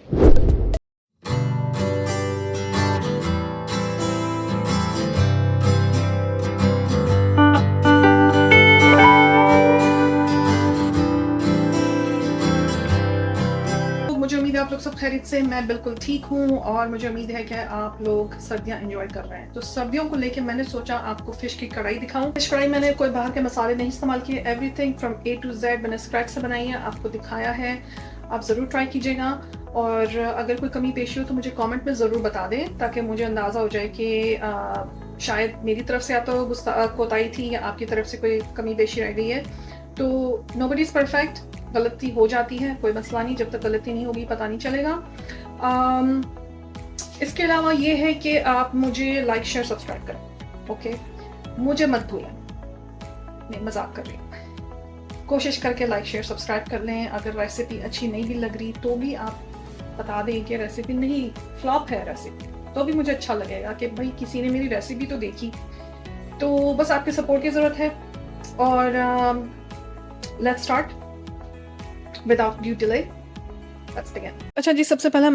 मुझे उम्मीद है आप लोग सब खैरियत से, मैं बिल्कुल ठीक हूँ और मुझे उम्मीद है कि आप लोग सर्दियाँ एंजॉय कर रहे हैं। तो सर्दियों को लेके मैंने सोचा आपको फ़िश की कढ़ाई दिखाऊं। फ़िश कढ़ाई मैंने कोई बाहर के मसाले नहीं इस्तेमाल किए, everything from A to Z मैंने स्क्रैच से बनाई है, आपको दिखाया है। आप ज़रूर ट्राई कीजिएगा और अगर कोई कमी पेशी हो तो मुझे कॉमेंट में ज़रूर बता दें ताकि मुझे अंदाज़ा हो जाए कि शायद मेरी तरफ से या तो कोताही थी या आपकी तरफ से कोई कमी पेशी रह गई है। तो नोबडी इज़ परफेक्ट, गलती हो जाती है, कोई मसला नहीं, जब तक गलती नहीं होगी पता नहीं चलेगा। इसके अलावा ये है कि आप मुझे लाइक शेयर सब्सक्राइब करें, ओके? मुझे मत भूलें, नहीं मजाक कर रही हूँ। कोशिश करके लाइक शेयर सब्सक्राइब कर लें। अगर रेसिपी अच्छी नहीं भी लग रही तो भी आप बता दें कि रेसिपी नहीं, फ्लॉप है रेसिपी, तो भी मुझे अच्छा लगेगा कि भाई किसी ने मेरी रेसिपी तो देखी। तो बस आपके सपोर्ट की ज़रूरत है और let's start without due delay. Let's begin. अच्छा जी, सबसे पहले